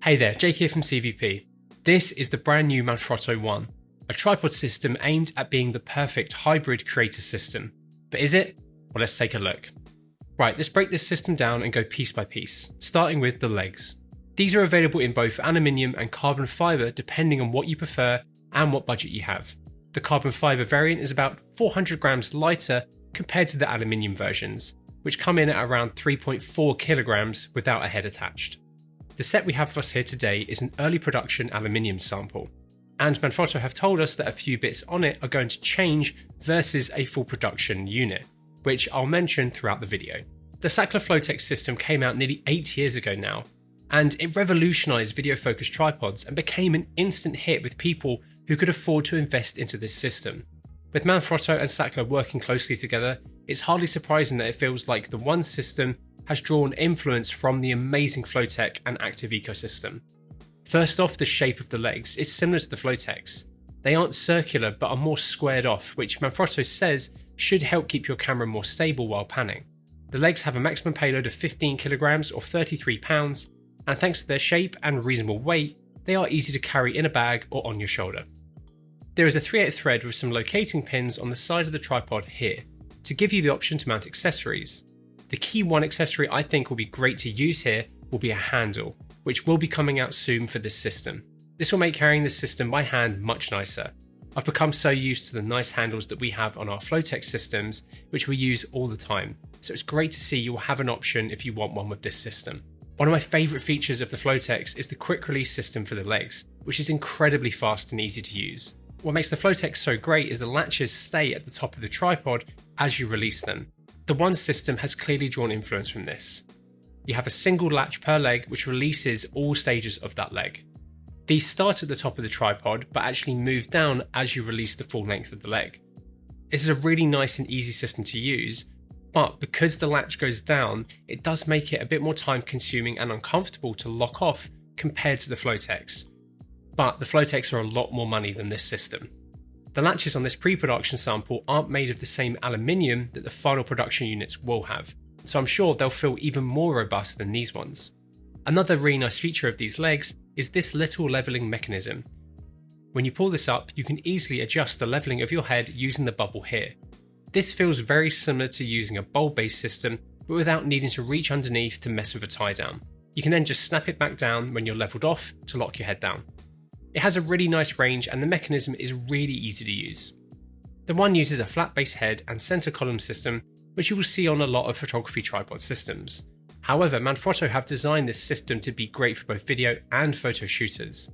Hey there, Jake here from CVP. This is the brand new Manfrotto One, a tripod system aimed at being the perfect hybrid creator system. But is it? Well, let's take a look. Right, let's break this system down and go piece by piece, starting with the legs. These are available in both aluminium and carbon fibre depending on what you prefer and what budget you have. The carbon fibre variant is about 400 grams lighter compared to the aluminium versions, which come in at around 3.4 kilograms without a head attached. The set we have for us here today is an early production aluminium sample, and Manfrotto have told us that a few bits on it are going to change versus a full production unit, which I'll mention throughout the video. The Sachtler Flowtech system came out nearly 8 years ago now, and it revolutionised video focused tripods and became an instant hit with people who could afford to invest into this system. With Manfrotto and Sachtler working closely together, it's hardly surprising that it feels like the One system has drawn influence from the amazing Flowtech and Active ecosystem. First off, the shape of the legs is similar to the Flowtech's. They aren't circular but are more squared off, which Manfrotto says should help keep your camera more stable while panning. The legs have a maximum payload of 15 kilograms or 33 pounds, and thanks to their shape and reasonable weight, they are easy to carry in a bag or on your shoulder. There is a 3/8 thread with some locating pins on the side of the tripod here, to give you the option to mount accessories. The key one accessory I think will be great to use here will be a handle, which will be coming out soon for this system. This will make carrying this system by hand much nicer. I've become so used to the nice handles that we have on our Flowtech systems, which we use all the time, so it's great to see you'll have an option if you want one with this system. One of my favourite features of the Flowtechs is the quick release system for the legs, which is incredibly fast and easy to use. What makes the Flowtech so great is the latches stay at the top of the tripod as you release them. The One system has clearly drawn influence from this. You have a single latch per leg which releases all stages of that leg. These start at the top of the tripod but actually move down as you release the full length of the leg. This is a really nice and easy system to use, but because the latch goes down, it does make it a bit more time consuming and uncomfortable to lock off compared to the Flowtechs. But the Flowtechs are a lot more money than this system. The latches on this pre-production sample aren't made of the same aluminium that the final production units will have, so I'm sure they'll feel even more robust than these ones. Another really nice feature of these legs is this little levelling mechanism. When you pull this up, you can easily adjust the levelling of your head using the bubble here. This feels very similar to using a bulb-based system, but without needing to reach underneath to mess with a tie down. You can then just snap it back down when you're levelled off to lock your head down. It has a really nice range and the mechanism is really easy to use. The One uses a flat base head and centre column system, which you will see on a lot of photography tripod systems. However, Manfrotto have designed this system to be great for both video and photo shooters.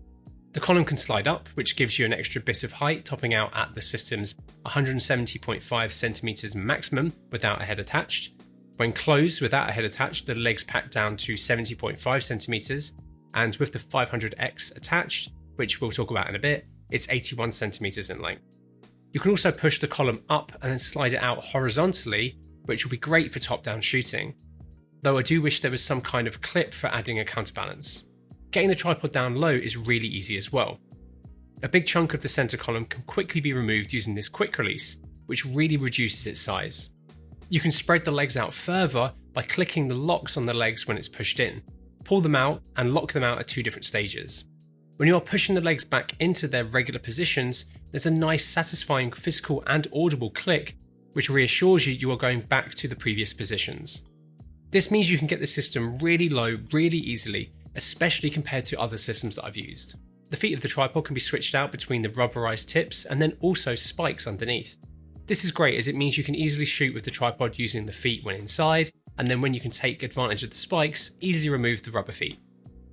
The column can slide up, which gives you an extra bit of height, topping out at the system's 170.5 centimeters maximum without a head attached. When closed without a head attached, the legs pack down to 70.5 centimeters, and with the 500X attached, which we'll talk about in a bit, it's 81 centimeters in length. You can also push the column up and then slide it out horizontally, which will be great for top-down shooting, though I do wish there was some kind of clip for adding a counterbalance. Getting the tripod down low is really easy as well. A big chunk of the centre column can quickly be removed using this quick release, which really reduces its size. You can spread the legs out further by clicking the locks on the legs when it's pushed in, pull them out and lock them out at 2 different stages. When you are pushing the legs back into their regular positions, there's a nice satisfying physical and audible click which reassures you are going back to the previous positions. This means you can get the system really low really easily, especially compared to other systems that I've used. The feet of the tripod can be switched out between the rubberized tips and then also spikes underneath. This is great as it means you can easily shoot with the tripod using the feet when inside, and then when you can take advantage of the spikes, easily remove the rubber feet.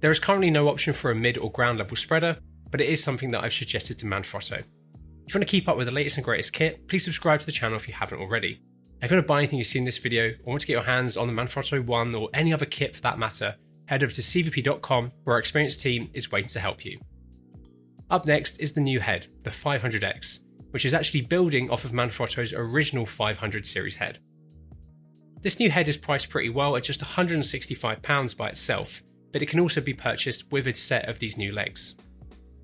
There is currently no option for a mid or ground level spreader, but it is something that I've suggested to Manfrotto. If you want to keep up with the latest and greatest kit, please subscribe to the channel if you haven't already. If you want to buy anything you see in this video, or want to get your hands on the Manfrotto One or any other kit for that matter, head over to cvp.com where our experienced team is waiting to help you. Up next is the new head, the 500X, which is actually building off of Manfrotto's original 500 series head. This new head is priced pretty well at just £165 by itself, but it can also be purchased with a set of these new legs.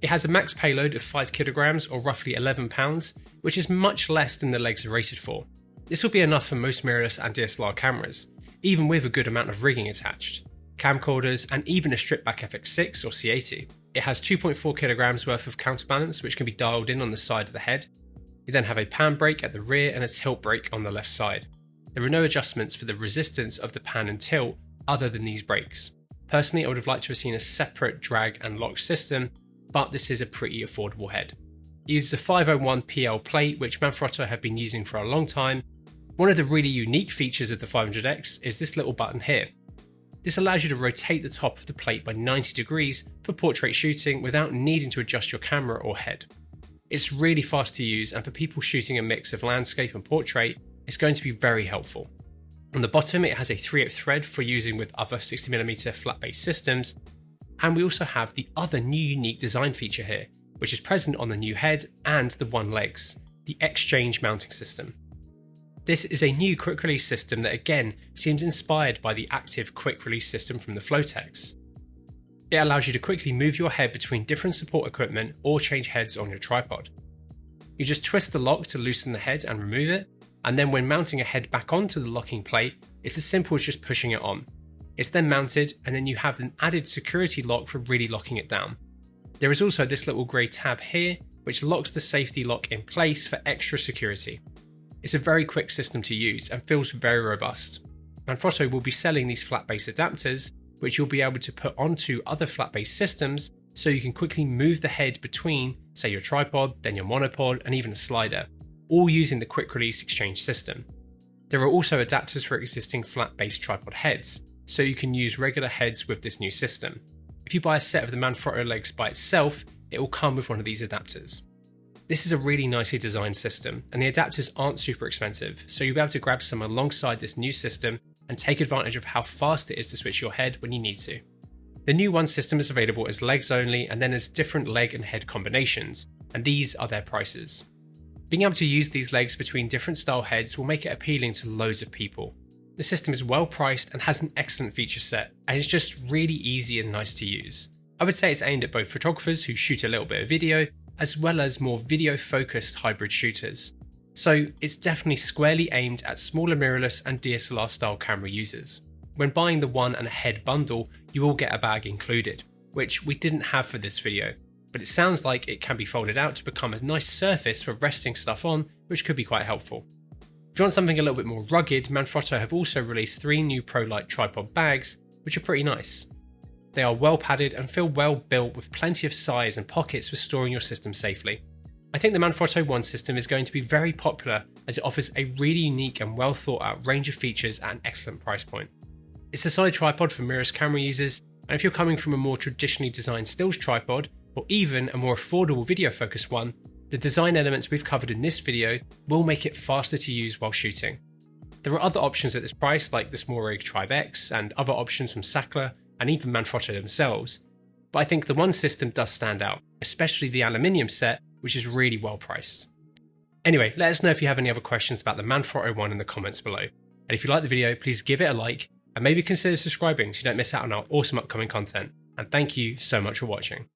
It has a max payload of 5 kilograms or roughly 11 pounds, which is much less than the legs are rated for. This will be enough for most mirrorless and DSLR cameras, even with a good amount of rigging attached. camcorders, and even a stripped back FX6 or C80. It has 2.4 kilograms worth of counterbalance, which can be dialed in on the side of the head. You then have a pan brake at the rear and a tilt brake on the left side. There are no adjustments for the resistance of the pan and tilt other than these brakes. Personally, I would have liked to have seen a separate drag and lock system, but this is a pretty affordable head. It uses a 501 PL plate, which Manfrotto have been using for a long time. One of the really unique features of the 500X is this little button here. This allows you to rotate the top of the plate by 90 degrees for portrait shooting without needing to adjust your camera or head. It's really fast to use, and for people shooting a mix of landscape and portrait, it's going to be very helpful. On the bottom, it has a 3/8 thread for using with other 60mm flat base systems, and we also have the other new unique design feature here, which is present on the new head and the One legs, the exchange mounting system. This is a new quick release system that again seems inspired by the active quick release system from the Flotex. It allows you to quickly move your head between different support equipment or change heads on your tripod. You just twist the lock to loosen the head and remove it, and then when mounting a head back onto the locking plate, it's as simple as just pushing it on. It's then mounted, and then you have an added security lock for really locking it down. There is also this little grey tab here, which locks the safety lock in place for extra security. It's a very quick system to use and feels very robust. Manfrotto will be selling these flat base adapters, which you'll be able to put onto other flat base systems so you can quickly move the head between, say, your tripod, then your monopod, and even a slider, all using the quick release exchange system. There are also adapters for existing flat base tripod heads, so you can use regular heads with this new system. If you buy a set of the Manfrotto legs by itself, it will come with one of these adapters. This is a really nicely designed system, and the adapters aren't super expensive, so you'll be able to grab some alongside this new system and take advantage of how fast it is to switch your head when you need to. The new One system is available as legs only, and then as different leg and head combinations, and these are their prices. Being able to use these legs between different style heads will make it appealing to loads of people. The system is well priced and has an excellent feature set, and is just really easy and nice to use. I would say it's aimed at both photographers who shoot a little bit of video, as well as more video focused hybrid shooters. So it's definitely squarely aimed at smaller mirrorless and DSLR style camera users. When buying the One and a head bundle, you will get a bag included, which we didn't have for this video, but it sounds like it can be folded out to become a nice surface for resting stuff on, which could be quite helpful. If you want something a little bit more rugged, Manfrotto have also released 3 new ProLite tripod bags, which are pretty nice. They are well padded and feel well built with plenty of size and pockets for storing your system safely. I think the Manfrotto One system is going to be very popular as it offers a really unique and well thought out range of features at an excellent price point. It's a solid tripod for mirrorless camera users, and if you're coming from a more traditionally designed stills tripod, or even a more affordable video focused one, the design elements we've covered in this video will make it faster to use while shooting. There are other options at this price like the Small Rig Tribe X and other options from Sackler and even Manfrotto themselves, but I think the One system does stand out, especially the aluminium set, which is really well priced. Anyway, let us know if you have any other questions about the Manfrotto One in the comments below, and if you like the video, please give it a like and maybe consider subscribing so you don't miss out on our awesome upcoming content, and thank you so much for watching.